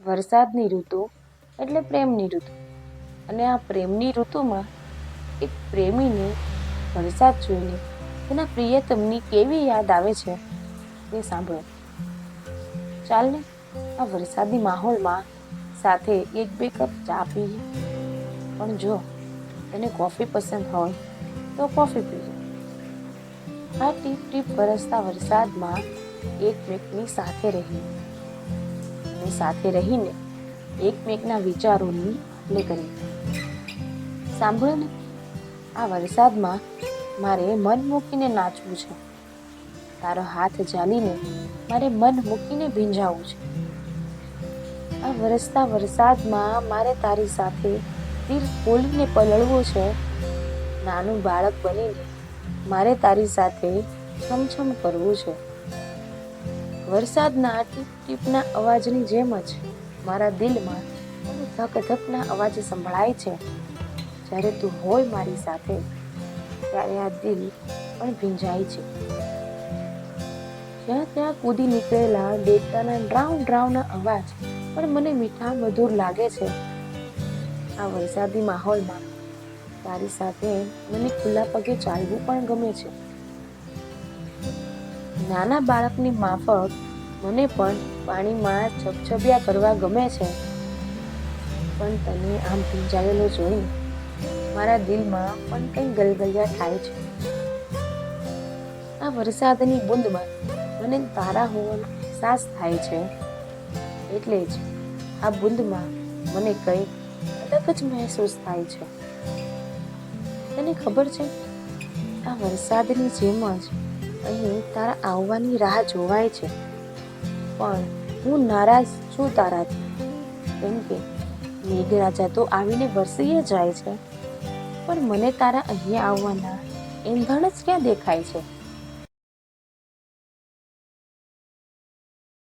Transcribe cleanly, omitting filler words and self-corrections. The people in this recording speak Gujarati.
વરસાદની ઋતુ એટલે પ્રેમની ઋતુ, અને આ પ્રેમની ઋતુમાં એક પ્રેમીને વરસાદ જોઈને તેના પ્રિયતમની કેવી યાદ આવે છે તે સાંભળો. ચાલને આ વરસાદી માહોલમાં સાથે 1-2 કપ ચા પીએ. પણ જો તને કોફી પસંદ હોય તો કોફી પીએ. આ ટીપ ટીપ વરસતા વરસાદમાં એકમેકની સાથે રહીએ અને સાથે રહીને એકમેકના વિચારોની આપ-લે કરીએ. સાંભળો ને, આ વરસાદમાં મારે મન મૂકીને નાચવું છે. તારો હાથ ઝાલીને મારે મન મૂકીને ભીંજાવવું છે. આ વરસતા વરસાદમાં મારે તારી સાથે તીર ખોલીને પલળવું છે. નાનું બાળક બનીને મારે તારી સાથે છમછમ કરવું છે. વરસાદના ટીપ ટીપના અવાજની જેમ જ મારા દિલમાં ધક ધકના અવાજ સંભળાય છે. જ્યારે તું હોય મારી સાથે ત્યારે આ દિલ પણ ભીંજાય છે. જ્યાં ત્યાં કૂદી નીકળેલા દેડકાના ડ્રાઉ ડ્રાઉના અવાજ પણ મને મીઠા મધુર લાગે છે. આ વરસાદી માહોલમાં તારી સાથે મને ખુલ્લા પગે ચાલવું પણ ગમે છે. નાના બાળકની માફક મને પણ પાણીમાં છબછબિયા કરવા ગમે છે. પણ તને આમ ભીંજાયેલો જોઈને મારા દિલમાં પણ કંઈ ગલગલિયા થાય છે. આ વરસાદની બૂંદમાં મને તારા હોવાનો અહેસાસ થાય છે. એટલે જ આ બૂંદમાં મને કંઈક અલગ જ મહેસૂસ થાય છે. તને ખબર છે, આ વરસાદની જેમ જ અહીં તારા આવવાની રાહ જોવાય છે. પણ હું નારાજ છું તારાથી, કેમ કે મેઘરાજા તો આવીને વરસી જાય છે, પણ મને તારા અહીંયા આવવાના એંધાણ જ ક્યાં દેખાય છે.